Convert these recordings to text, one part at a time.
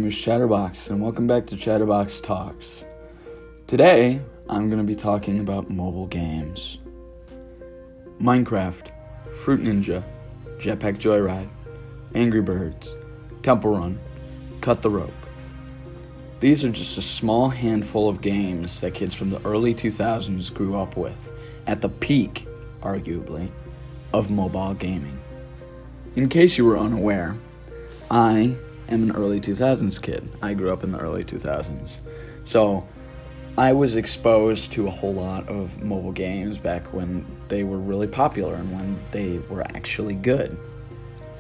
name is Chatterbox, and welcome back to Chatterbox Talks. Today, I'm going to be talking about mobile games. Minecraft, Fruit Ninja, Jetpack Joyride, Angry Birds, Temple Run, Cut the Rope. These are just a small handful of games that kids from the early 2000s grew up with, at the peak, arguably, of mobile gaming. In case you were unaware, I am an early 2000s kid. I grew up in the early 2000s. So I was exposed to a whole lot of mobile games back when they were really popular and when they were actually good.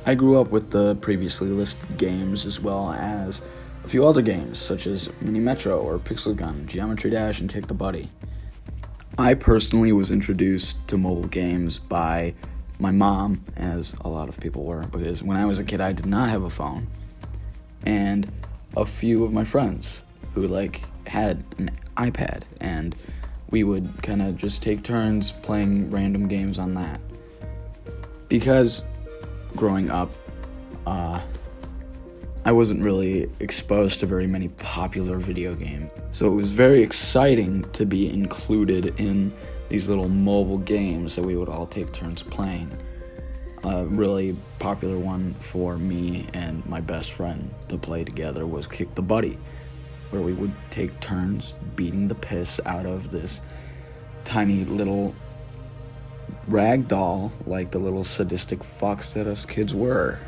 I grew up with the previously listed games as well as a few other games such as Mini Metro or Pixel Gun, Geometry Dash, and Kick the Buddy. I personally was introduced to mobile games by my mom, as a lot of people were, because when I was a kid I did not have a phone, and a few of my friends who had an iPad, and we would kind of just take turns playing random games on that. Because growing up, I wasn't really exposed to very many popular video games, so it was very exciting to be included in these little mobile games that we would all take turns playing. A really popular one for me and my best friend to play together was Kick the Buddy, where we would take turns beating the piss out of this tiny little rag doll, like the little sadistic fucks that us kids were.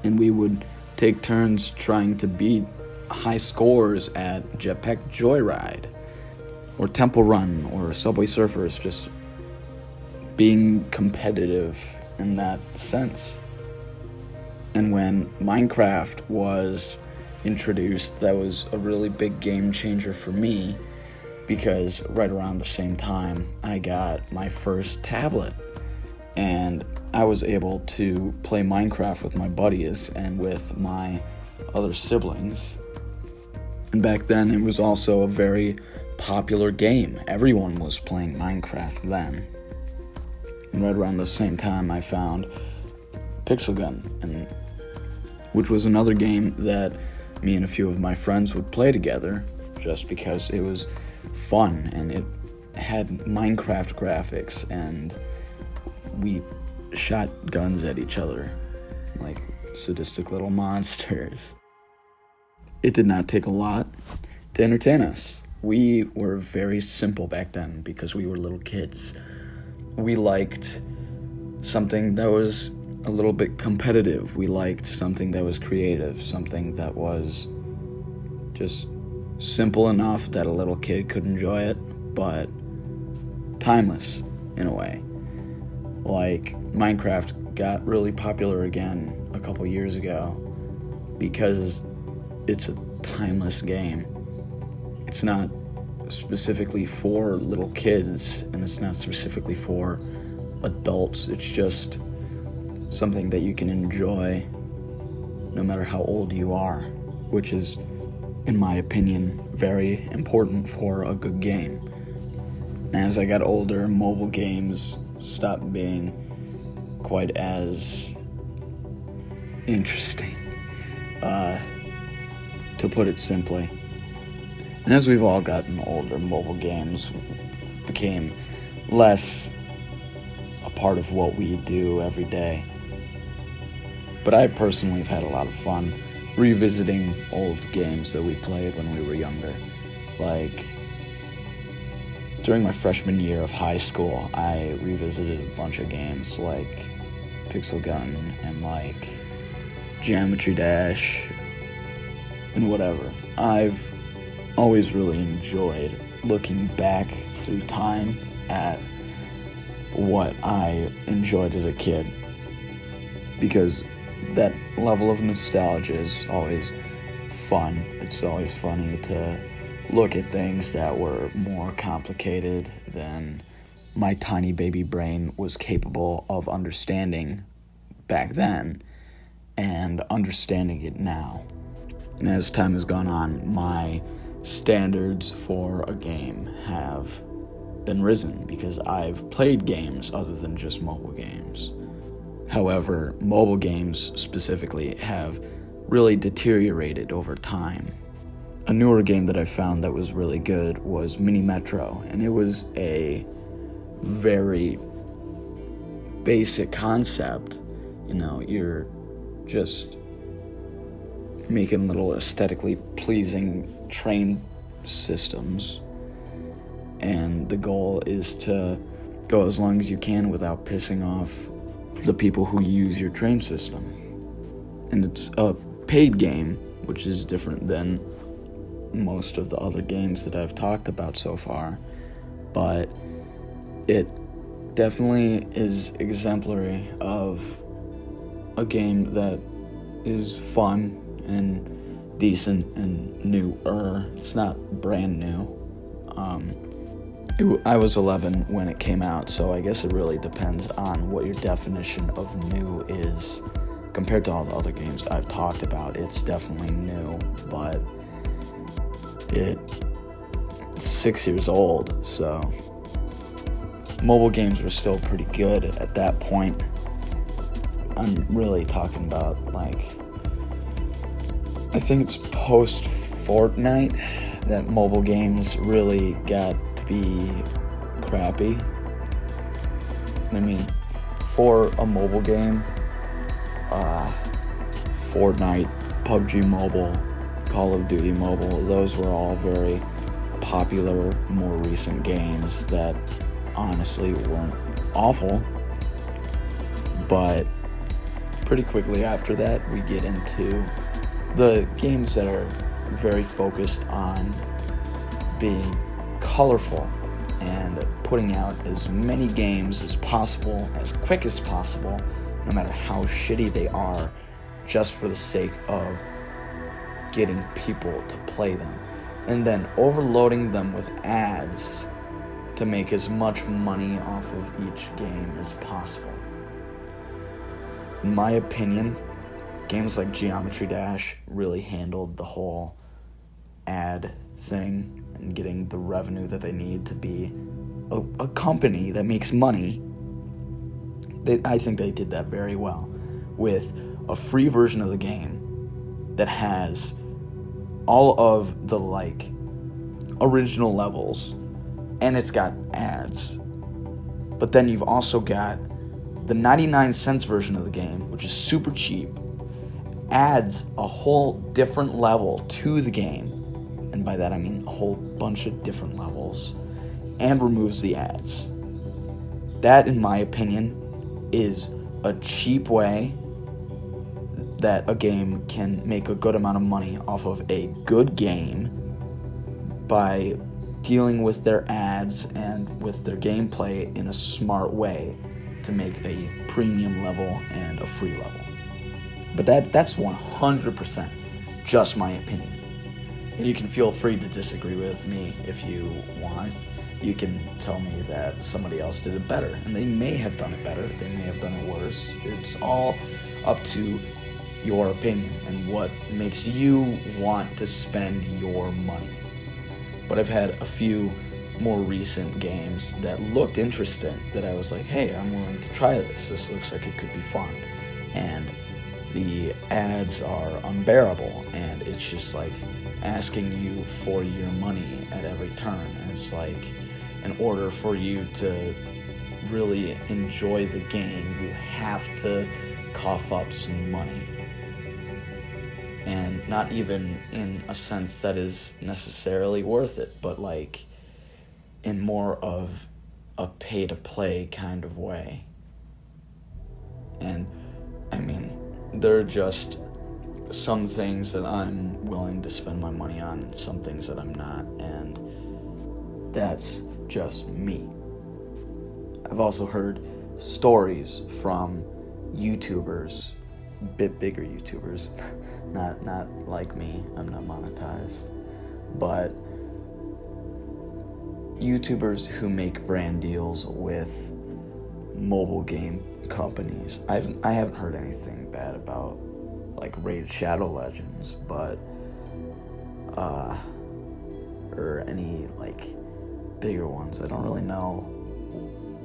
And we would take turns trying to beat high scores at Jetpack Joyride, or Temple Run, or Subway Surfers, just being competitive in that sense. And when Minecraft was introduced, that was a really big game changer for me, because right around the same time I got my first tablet, and I was able to play Minecraft with my buddies and with my other siblings. And back then it was also a very popular game. Everyone was playing Minecraft then. And right around the same time I found Pixel Gun, which was another game that me and a few of my friends would play together just because it was fun and it had Minecraft graphics, and we shot guns at each other like sadistic little monsters. It did not take a lot to entertain us. We were very simple back then because we were little kids. We liked something that was a little bit competitive. We liked something that was creative, something that was just simple enough that a little kid could enjoy it, but timeless in a way. Like Minecraft got really popular again a couple years ago because it's a timeless game. It's not specifically for little kids, and it's not specifically for adults. It's just something that you can enjoy no matter how old you are, which is, in my opinion, very important for a good game. And as I got older, mobile games stopped being quite as interesting, to put it simply. And as we've all gotten older, mobile games became less a part of what we do every day. But I personally have had a lot of fun revisiting old games that we played when we were younger. Like, during my freshman year of high school, I revisited a bunch of games like Pixel Gun and like Geometry Dash and whatever. I've always really enjoyed looking back through time at what I enjoyed as a kid, because that level of nostalgia is always fun. It's always funny to look at things that were more complicated than my tiny baby brain was capable of understanding back then and understanding it now. And as time has gone on, my standards for a game have been risen because I've played games other than just mobile games. However, mobile games specifically have really deteriorated over time. A newer game that I found that was really good was Mini Metro, and it was a very basic concept. You're just making little aesthetically pleasing train systems, and the goal is to go as long as you can without pissing off the people who use your train system. And it's a paid game, which is different than most of the other games that I've talked about so far, but it definitely is exemplary of a game that is fun and decent and newer. It's not brand new. I was 11 when it came out, so I guess it really depends on what your definition of new is. Compared to all the other games I've talked about, it's definitely new, but it's 6 years old, so mobile games were still pretty good at that point. I'm really talking about, I think it's post Fortnite that mobile games really got to be crappy. I mean, for a mobile game, Fortnite, PUBG Mobile, Call of Duty Mobile, those were all very popular, more recent games that honestly weren't awful. But pretty quickly after that, we get into the games that are very focused on being colorful and putting out as many games as possible, as quick as possible, no matter how shitty they are, just for the sake of getting people to play them, and then overloading them with ads to make as much money off of each game as possible. In my opinion, games like Geometry Dash really handled the whole ad thing and getting the revenue that they need to be a company that makes money. I think they did that very well with a free version of the game that has all of the original levels, and it's got ads. But then you've also got the 99-cent version of the game, which is super cheap, adds a whole different level to the game, and by that I mean a whole bunch of different levels, and removes the ads. That, in my opinion, is a cheap way that a game can make a good amount of money off of a good game by dealing with their ads and with their gameplay in a smart way to make a premium level and a free level. But that's 100% just my opinion. And you can feel free to disagree with me if you want. You can tell me that somebody else did it better, and they may have done it better, they may have done it worse. It's all up to your opinion and what makes you want to spend your money. But I've had a few more recent games that looked interesting that I was like, hey, I'm willing to try this. This looks like it could be fun. And the ads are unbearable, and it's just asking you for your money at every turn. And it's in order for you to really enjoy the game, you have to cough up some money. And not even in a sense that is necessarily worth it, but in more of a pay-to-play kind of way. And, I mean, there are just some things that I'm willing to spend my money on and some things that I'm not, and that's just me. I've also heard stories from YouTubers, a bit bigger YouTubers, not like me, I'm not monetized, but YouTubers who make brand deals with mobile game companies. I haven't heard anything bad about Raid Shadow Legends, but or any bigger ones. I don't really know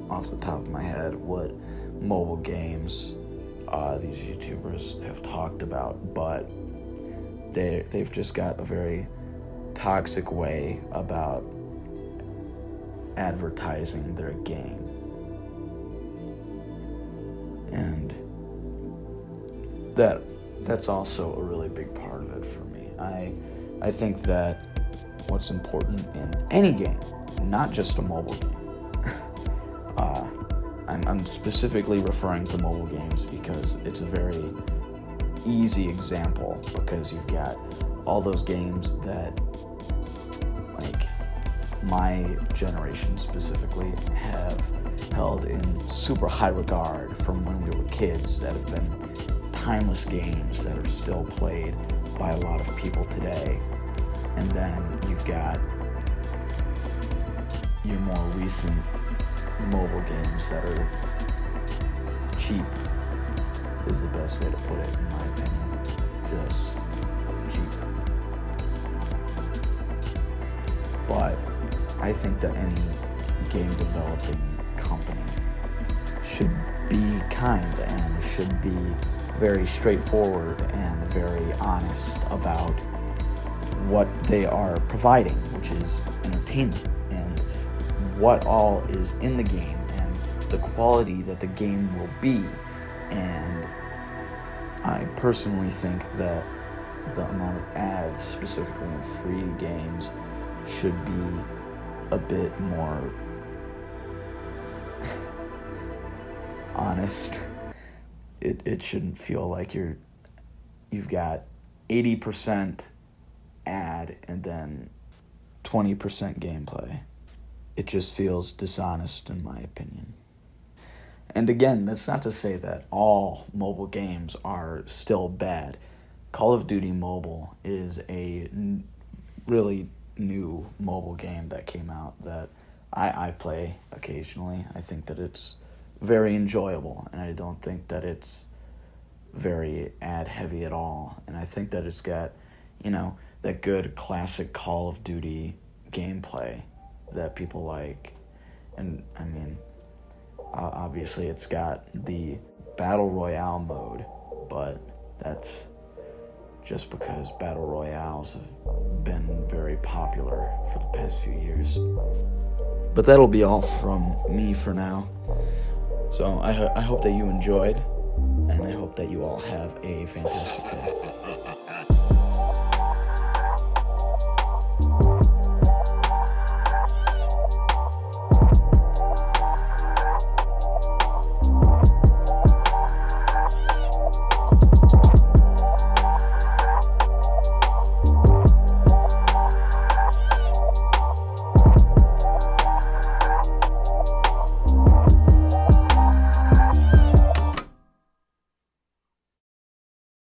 off the top of my head what mobile games these YouTubers have talked about, but they've just got a very toxic way about advertising their game. And that's also a really big part of it for me. I think that what's important in any game, not just a mobile game, I'm specifically referring to mobile games because it's a very easy example, because you've got all those games that, like, my generation specifically have held in super high regard from when we were kids, that have been timeless games that are still played by a lot of people today. And then you've got your more recent mobile games that are cheap, is the best way to put it, in my opinion. Just cheap. But I think that any game developing company should be kind and should be very straightforward and very honest about what they are providing, which is entertainment, and what all is in the game, and the quality that the game will be. And I personally think that the amount of ads, specifically in free games, should be a bit more honest. It shouldn't feel like you've got 80% ad and then 20% gameplay. It just feels dishonest, in my opinion. And again, that's not to say that all mobile games are still bad. Call of Duty Mobile is a really new mobile game that came out that I play occasionally. I think that it's very enjoyable, and I don't think that it's very ad heavy at all. And I think that it's got, that good classic Call of Duty gameplay that people like. And I mean, obviously it's got the Battle Royale mode, but that's just because Battle Royales have been very popular for the past few years. But that'll be all from me for now. So I hope that you enjoyed, and I hope that you all have a fantastic day.